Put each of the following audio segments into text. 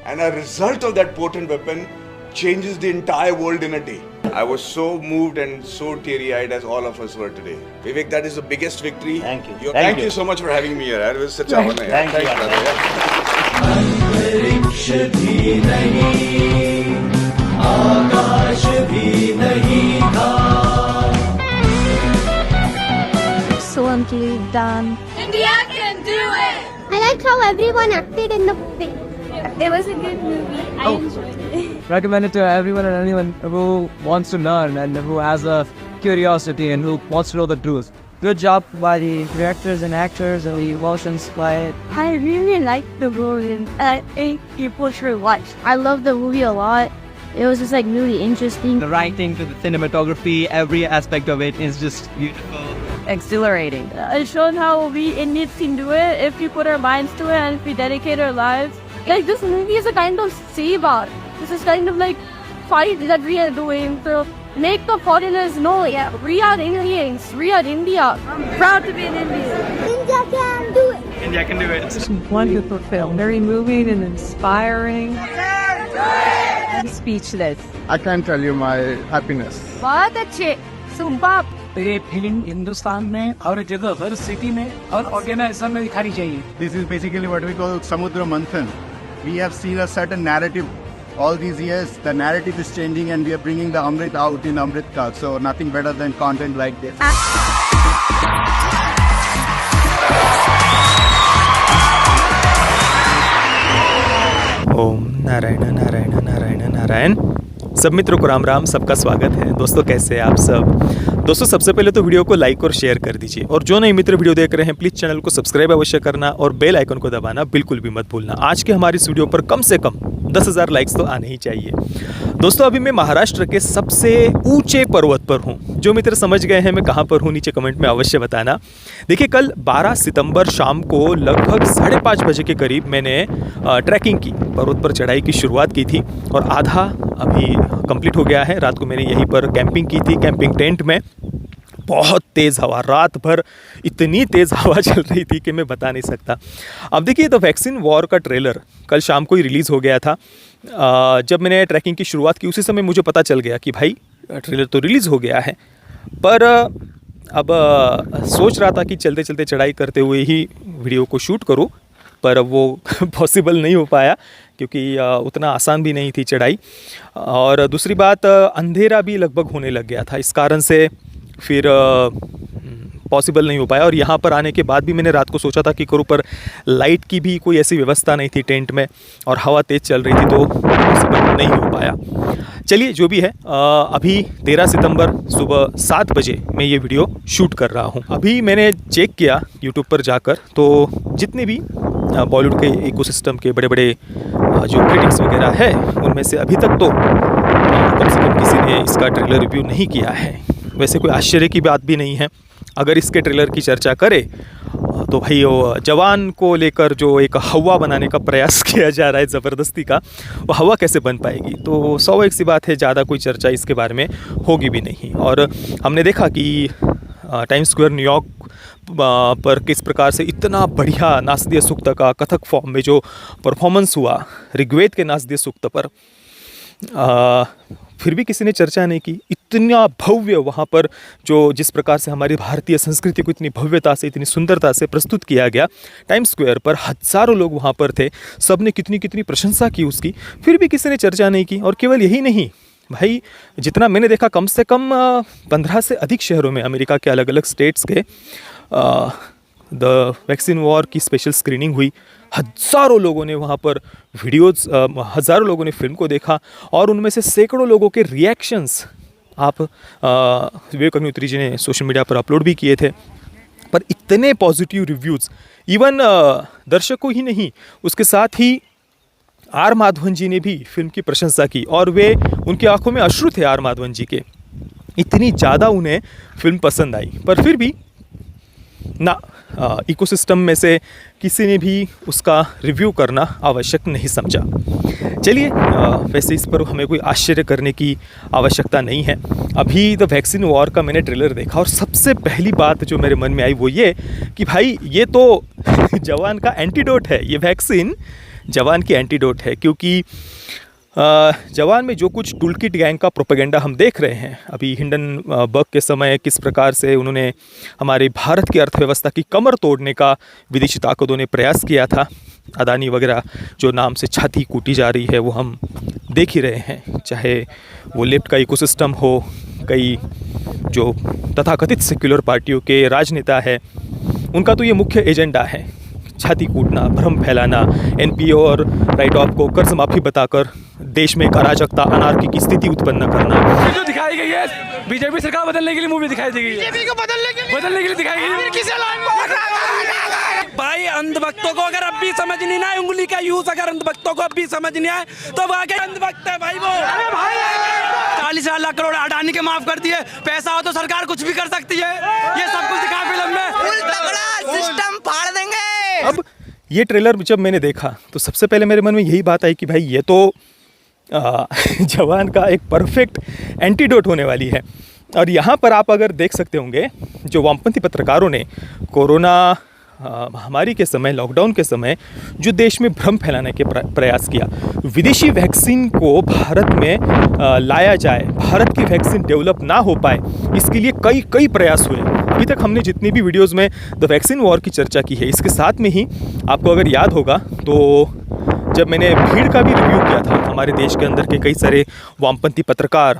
and a result of that potent weapon changes the entire world in a day. I was so moved and so teary-eyed as all of us were today. Vivek, that is the biggest victory. Thank you. Thank you so much for having me here. It was such a honor. Thank you. Brother. Excellently done. India can do it! I like how everyone acted in the movie. It was a good movie. I enjoyed it. Recommend it to everyone and anyone who wants to learn and who has a curiosity and who wants to know the truth. Good job by the directors and actors and the emotions by it. I really liked the movie and I think people should watch. I love the movie a lot. It was just like really interesting. The writing to the cinematography, every aspect of it is just beautiful. Exhilarating. It showed how we Indians can do it if we put our minds to it and if we dedicate our lives. Like this movie is a kind of seva. This is kind of like fight that we are doing to make the foreigners know, yeah, we are Indians, we are India. I'm proud to be an Indian. India can do it. India can do it. It's a wonderful film, very moving and inspiring. I'm speechless. I can't tell you my happiness. बहुत अच्छे, super. ये film Hindustan में हर जगह हर city में और organisation में दिखानी चाहिए. This is basically what we call Samudra Manthan. We have seen a certain narrative all these years. The narrative is changing and we are bringing the Amrit out in Amrit Kaal. So nothing better than content like this. ओम नारायण नारायण नारायण नारायण। सब मित्रों को राम राम, सबका स्वागत है। दोस्तों कैसे हैं आप सब? दोस्तों सबसे पहले तो वीडियो को लाइक और शेयर कर दीजिए और जो नए मित्र वीडियो देख रहे हैं प्लीज़ चैनल को सब्सक्राइब अवश्य करना और बेल आइकन को दबाना बिल्कुल भी मत भूलना। आज के हमारी इस वीडियो पर कम से कम 10,000 लाइक्स तो आने ही चाहिए। दोस्तों अभी मैं महाराष्ट्र के सबसे ऊंचे पर्वत पर हूँ। जो मित्र समझ गए हैं मैं कहाँ पर हूँ नीचे कमेंट में अवश्य बताना। देखिए कल 12 सितंबर शाम को लगभग 5:30 बजे के करीब मैंने ट्रैकिंग की, पर्वत पर चढ़ाई की शुरुआत की थी और आधा अभी कंप्लीट हो गया है। रात को मैंने यहीं पर कैंपिंग की थी, कैंपिंग टेंट में। बहुत तेज़ हवा, रात भर इतनी तेज़ हवा चल रही थी कि मैं बता नहीं सकता। अब देखिए द वैक्सीन वॉर का ट्रेलर कल शाम को ही रिलीज़ हो गया था। जब मैंने ट्रैकिंग की शुरुआत की उसी समय मुझे पता चल गया कि भाई ट्रेलर तो रिलीज़ हो गया है, पर अब सोच रहा था कि चलते चलते चढ़ाई करते हुए ही वीडियो को शूट करूं, पर वो पॉसिबल नहीं हो पाया क्योंकि उतना आसान भी नहीं थी चढ़ाई। और दूसरी बात अंधेरा भी लगभग होने लग गया था, इस कारण से फिर पॉसिबल नहीं हो पाया। और यहाँ पर आने के बाद भी मैंने रात को सोचा था कि करूँ, पर लाइट की भी कोई ऐसी व्यवस्था नहीं थी टेंट में और हवा तेज़ चल रही थी तो पॉसिबल नहीं हो पाया। चलिए जो भी है, अभी 13 सितंबर सुबह 7 बजे मैं ये वीडियो शूट कर रहा हूँ। अभी मैंने चेक किया यूट्यूब पर जाकर तो जितने भी बॉलीवुड के इकोसिस्टम के बड़े बड़े जो क्रिटिक्स वगैरह है उनमें से अभी तक तो कम से कम किसी ने इसका ट्रेलर रिव्यू नहीं किया है। वैसे कोई आश्चर्य की बात भी नहीं है, अगर इसके ट्रेलर की चर्चा करे तो भाई वो जवान को लेकर जो एक हवा बनाने का प्रयास किया जा रहा है ज़बरदस्ती का, वो हवा कैसे बन पाएगी? तो 101 सी बात है, ज़्यादा कोई चर्चा इसके बारे में होगी भी नहीं। और हमने देखा कि टाइम्स स्क्वायर न्यूयॉर्क पर किस प्रकार से इतना बढ़िया नासदीय सूक्त का कथक फॉर्म में जो परफॉर्मेंस हुआ ऋग्वेद के नासदीय सूक्त पर, फिर भी किसी ने चर्चा नहीं की। इतना भव्य वहाँ पर जो जिस प्रकार से हमारी भारतीय संस्कृति को इतनी भव्यता से इतनी सुंदरता से प्रस्तुत किया गया, टाइम्स स्क्वायर पर हज़ारों लोग वहाँ पर थे, सब ने कितनी कितनी प्रशंसा की उसकी, फिर भी किसी ने चर्चा नहीं की। और केवल यही नहीं भाई, जितना मैंने देखा कम से कम 15 से अधिक शहरों में अमेरिका के अलग अलग स्टेट्स के द वैक्सीन वॉर की स्पेशल स्क्रीनिंग हुई। हज़ारों लोगों ने वहाँ पर वीडियोज़, हज़ारों लोगों ने फिल्म को देखा और उनमें से सैकड़ों लोगों के रिएक्शंस आप विवेक अग्निहोत्री जी ने सोशल मीडिया पर अपलोड भी किए थे। पर इतने पॉजिटिव रिव्यूज़, इवन दर्शकों ही नहीं, उसके साथ ही आर माधवन जी ने भी फिल्म की प्रशंसा की और वे उनकी आंखों में अश्रु थे आर माधवन जी के, इतनी ज़्यादा उन्हें फिल्म पसंद आई। पर फिर भी ना, इकोसिस्टम में से किसी ने भी उसका रिव्यू करना आवश्यक नहीं समझा। चलिए, वैसे इस पर हमें कोई आश्चर्य करने की आवश्यकता नहीं है। अभी द वैक्सीन वॉर का मैंने ट्रेलर देखा और सबसे पहली बात जो मेरे मन में आई वो ये कि भाई ये तो जवान का एंटीडोट है। ये वैक्सीन जवान की एंटीडोट है, क्योंकि जवान में जो कुछ टूलकिट गैंग का प्रोपेगेंडा हम देख रहे हैं, अभी हिंडनबर्ग के समय किस प्रकार से उन्होंने हमारे भारत की अर्थव्यवस्था की कमर तोड़ने का विदेशी ताकतों ने प्रयास किया था, अदानी वगैरह जो नाम से छाती कूटी जा रही है वो हम देख ही रहे हैं। चाहे वो लेफ्ट का इकोसिस्टम हो, कई जो तथाकथित सेक्युलर पार्टियों के राजनेता है, उनका तो ये मुख्य एजेंडा है, छाती कूटना, भ्रम फैलाना, एनपीओ और राइट ऑफ को कर्ज माफी बताकर देश में एक अराजकता, अनार्की की स्थिति उत्पन्न करना। जो दिखाई गई है बीजेपी सरकार बदलने के लिए मूवी दिखाई गई है, बीजेपी को बदलने के लिए दिखाई गई है। भाई अंधभक्तों को अगर अब भी समझ नहीं आए, उंगली का यूज अगर अंधभक्तों को अब भी समझ नहीं आए तो वाकई अंधभक्त है भाई वो। 40 लाख करोड़ अडानी के माफ कर दिए, पैसा हो तो सरकार कुछ भी कर सकती है, ये सब कुछ दिखा फिल्म में, सिस्टम फाड़ देंगे। अब ये ट्रेलर जब मैंने देखा तो सबसे पहले मेरे मन में यही बात आई कि भाई ये तो जवान का एक परफेक्ट एंटीडोट होने वाली है। और यहाँ पर आप अगर देख सकते होंगे, जो वामपंथी पत्रकारों ने कोरोना महामारी के समय, लॉकडाउन के समय जो देश में भ्रम फैलाने के प्रयास किया, विदेशी वैक्सीन को भारत में लाया जाए, भारत की वैक्सीन डेवलप ना हो पाए, इसके लिए कई प्रयास हुए। अभी तक हमने जितनी भी वीडियोस में द वैक्सीन वॉर की चर्चा की है, इसके साथ में ही आपको अगर याद होगा तो जब मैंने भीड़ का भी रिव्यू किया था, हमारे देश के अंदर के कई सारे वामपंथी पत्रकार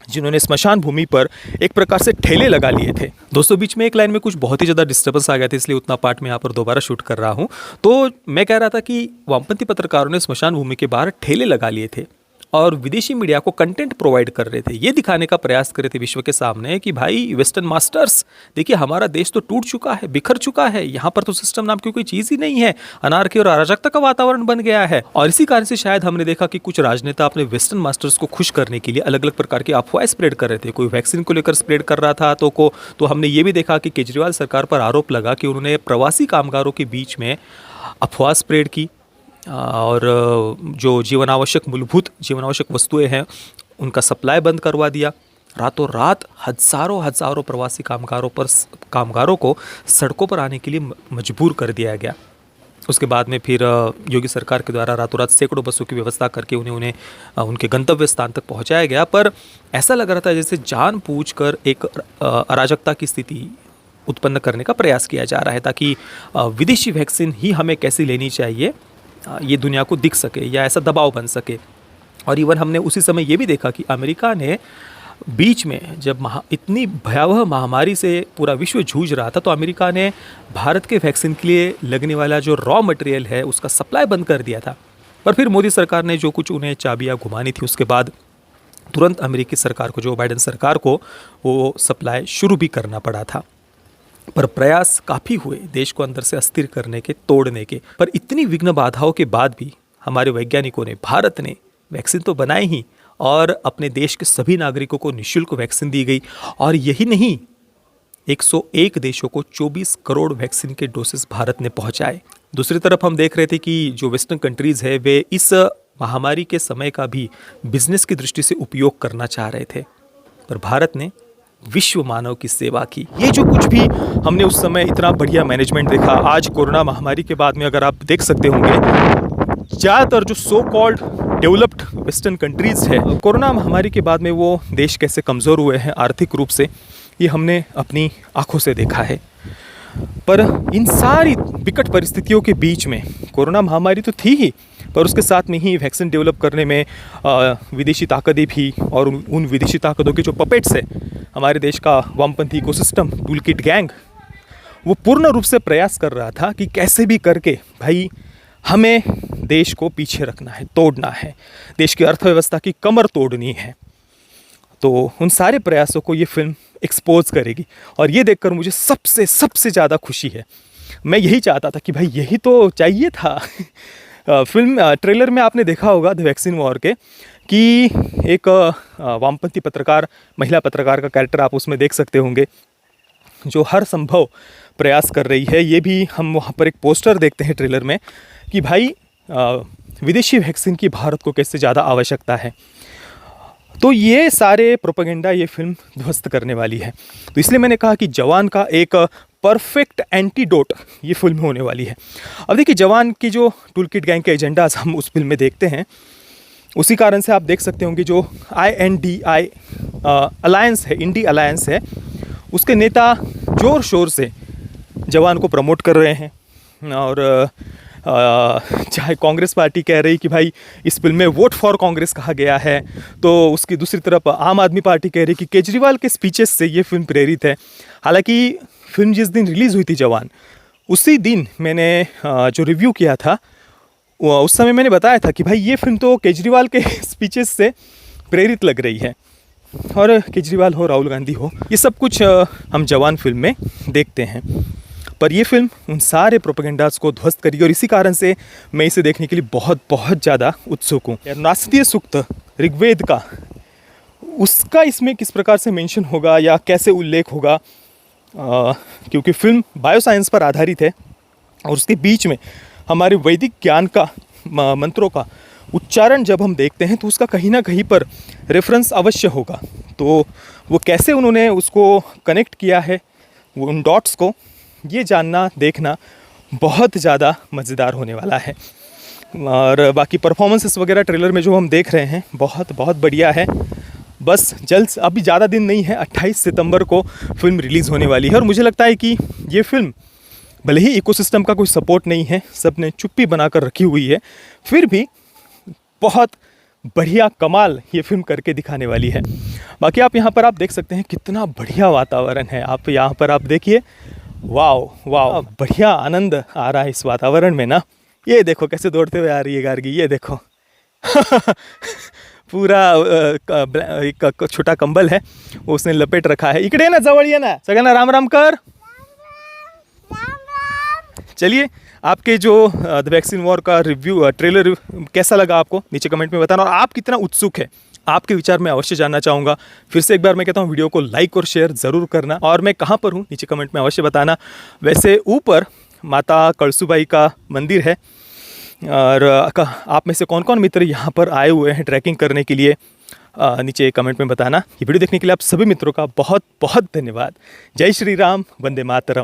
जिन्होंने स्मशान भूमि पर एक प्रकार से ठेले लगा लिए थे। दोस्तों बीच में एक लाइन में कुछ बहुत ही ज़्यादा डिस्टर्बेंस आ गया था, इसलिए उतना पार्ट मैं यहाँ पर दोबारा शूट कर रहा हूँ। तो मैं कह रहा था कि वामपंथी पत्रकारों ने स्मशान भूमि के बाहर ठेले लगा लिए थे और विदेशी मीडिया को कंटेंट प्रोवाइड कर रहे थे, ये दिखाने का प्रयास कर रहे थे विश्व के सामने कि भाई वेस्टर्न मास्टर्स देखिए, हमारा देश तो टूट चुका है, बिखर चुका है, यहाँ पर तो सिस्टम नाम की कोई चीज़ ही नहीं है, अनार्की और अराजकता का वातावरण बन गया है। और इसी कारण से शायद हमने देखा कि कुछ राजनेता अपने वेस्टर्न मास्टर्स को खुश करने के लिए अलग अलग प्रकार की अफवाहें स्प्रेड कर रहे थे। कोई वैक्सीन को लेकर स्प्रेड कर रहा था तो हमने ये भी देखा कि केजरीवाल सरकार पर आरोप लगा कि उन्होंने प्रवासी कामगारों के बीच में अफवाह स्प्रेड की और जो मूलभूत जीवन आवश्यक वस्तुएं हैं उनका सप्लाई बंद करवा दिया। रातों रात हजारों प्रवासी कामगारों को सड़कों पर आने के लिए मजबूर कर दिया गया। उसके बाद में फिर योगी सरकार के द्वारा रातों रात सैकड़ों बसों की व्यवस्था करके उन्हें उनके गंतव्य स्थान तक पहुंचाया गया। पर ऐसा लग रहा था जैसे जानबूझकर एक अराजकता की स्थिति उत्पन्न करने का प्रयास किया जा रहा है, ताकि विदेशी वैक्सीन ही हमें कैसी लेनी चाहिए ये दुनिया को दिख सके या ऐसा दबाव बन सके। और इवन हमने उसी समय ये भी देखा कि अमेरिका ने बीच में जब इतनी भयावह महामारी से पूरा विश्व जूझ रहा था, तो अमेरिका ने भारत के वैक्सीन के लिए लगने वाला जो रॉ मटेरियल है उसका सप्लाई बंद कर दिया था। पर फिर मोदी सरकार ने जो कुछ उन्हें चाबियां घुमानी थी, उसके बाद तुरंत अमेरिकी सरकार को, जो बाइडेन सरकार को, वो सप्लाई शुरू भी करना पड़ा था। पर प्रयास काफ़ी हुए देश को अंदर से अस्थिर करने के, तोड़ने के। पर इतनी विघ्न बाधाओं के बाद भी हमारे वैज्ञानिकों ने, भारत ने वैक्सीन तो बनाई ही और अपने देश के सभी नागरिकों को निःशुल्क वैक्सीन दी गई। और यही नहीं, 101 देशों को 24 करोड़ वैक्सीन के डोसेस भारत ने पहुंचाए। दूसरी तरफ हम देख रहे थे कि जो वेस्टर्न कंट्रीज़ है वे इस महामारी के समय का भी बिजनेस की दृष्टि से उपयोग करना चाह रहे थे, पर भारत ने विश्व मानव की सेवा की। ये जो कुछ भी हमने उस समय इतना बढ़िया मैनेजमेंट देखा, आज कोरोना महामारी के बाद में अगर आप देख सकते होंगे, ज़्यादातर जो so called developed western countries है, कोरोना महामारी के बाद में वो देश कैसे कमज़ोर हुए हैं आर्थिक रूप से, ये हमने अपनी आंखों से देखा है। पर इन सारी विकट परिस्थितियों के बीच में कोरोना महामारी तो थी ही, पर उसके साथ में ही वैक्सीन डेवलप करने में विदेशी ताकतें भी, और उन विदेशी ताकतों के जो पपेट्स है, हमारे देश का वामपंथी इकोसिस्टम, टूलकिट गैंग, वो पूर्ण रूप से प्रयास कर रहा था कि कैसे भी करके भाई हमें देश को पीछे रखना है, तोड़ना है, देश की अर्थव्यवस्था की कमर तोड़नी है। तो उन सारे प्रयासों को ये फिल्म एक्सपोज करेगी, और ये देखकर मुझे सबसे ज़्यादा खुशी है। मैं यही चाहता था कि भाई यही तो चाहिए था। फिल्म ट्रेलर में आपने देखा होगा द वैक्सीन वॉर के कि एक वामपंथी पत्रकार, महिला पत्रकार का कैरेक्टर आप उसमें देख सकते होंगे, जो हर संभव प्रयास कर रही है। ये भी हम वहाँ पर एक पोस्टर देखते हैं ट्रेलर में कि भाई विदेशी वैक्सीन की भारत को कैसे ज़्यादा आवश्यकता है। तो ये सारे प्रोपेगेंडा ये फिल्म ध्वस्त करने वाली है। तो इसलिए मैंने कहा कि जवान का एक परफेक्ट एंटीडोट ये फिल्म होने वाली है। अब देखिए, जवान की जो टूल किट गैंग के एजेंडाज हम उस फिल्म में देखते हैं, उसी कारण से आप देख सकते होंगे जो INDI अलायंस है, इंडी अलायंस है, उसके नेता ज़ोर शोर से जवान को प्रमोट कर रहे हैं। और चाहे कांग्रेस पार्टी कह रही कि भाई इस फिल्म में वोट फॉर कांग्रेस कहा गया है, तो उसकी दूसरी तरफ आम आदमी पार्टी कह रही कि केजरीवाल के स्पीचेस से ये फिल्म प्रेरित है। हालांकि फिल्म जिस दिन रिलीज़ हुई थी जवान, उसी दिन मैंने जो रिव्यू किया था उस समय मैंने बताया था कि भाई ये फिल्म तो केजरीवाल के स्पीचेस से प्रेरित लग रही है, और केजरीवाल हो, राहुल गांधी हो, ये सब कुछ हम जवान फिल्म में देखते हैं। पर ये फिल्म उन सारे प्रोपेगेंडास को ध्वस्त करी, और इसी कारण से मैं इसे देखने के लिए बहुत बहुत ज़्यादा उत्सुक हूँ। नास्तीय सूक्त ऋग्वेद का, उसका इसमें किस प्रकार से मेंशन होगा या कैसे उल्लेख होगा, क्योंकि फिल्म बायोसाइंस पर आधारित है और उसके बीच में हमारे वैदिक ज्ञान का मंत्रों का उच्चारण जब हम देखते हैं तो उसका कहीं ना कहीं पर रेफरेंस अवश्य होगा। तो वो कैसे उन्होंने उसको कनेक्ट किया है, वो उन डॉट्स को, ये जानना देखना बहुत ज़्यादा मज़ेदार होने वाला है। और बाकी परफॉर्मेंसेस वगैरह ट्रेलर में जो हम देख रहे हैं बहुत बहुत बढ़िया है। बस जल्द, अभी ज़्यादा दिन नहीं है, 28 सितंबर को फिल्म रिलीज़ होने वाली है। और मुझे लगता है कि ये फिल्म भले ही इकोसिस्टम का कोई सपोर्ट नहीं है, सब ने चुप्पी बनाकर रखी हुई है, फिर भी बहुत बढ़िया कमाल ये फिल्म करके दिखाने वाली है। बाकी आप यहाँ पर आप देख सकते हैं कितना बढ़िया वातावरण है। आप यहाँ पर आप देखिए, वाओ वाओ, बढ़िया आनंद आ रहा है इस वातावरण में ना। ये देखो कैसे दौड़ते हुए आ रही है गार्गी, ये देखो पूरा एक छोटा कंबल है वो उसने लपेट रखा है। इकडे ना, जवळ ये ना, सगळ्यांना राम राम कर। चलिए, आपके जो द वैक्सीन वॉर का रिव्यू ट्रेलर कैसा लगा आपको नीचे कमेंट में बताना, और आप कितना उत्सुक है, आपके विचार मैं अवश्य जानना चाहूँगा। फिर से एक बार मैं कहता हूँ, वीडियो को लाइक और शेयर ज़रूर करना, और मैं कहाँ पर हूँ नीचे कमेंट में अवश्य बताना। वैसे ऊपर माता कलसूबाई का मंदिर है, और आप में से कौन कौन मित्र यहाँ पर आए हुए हैं ट्रैकिंग करने के लिए, नीचे कमेंट में बताना। ये वीडियो देखने के लिए आप सभी मित्रों का बहुत बहुत धन्यवाद। जय श्री राम, वंदे मातरम।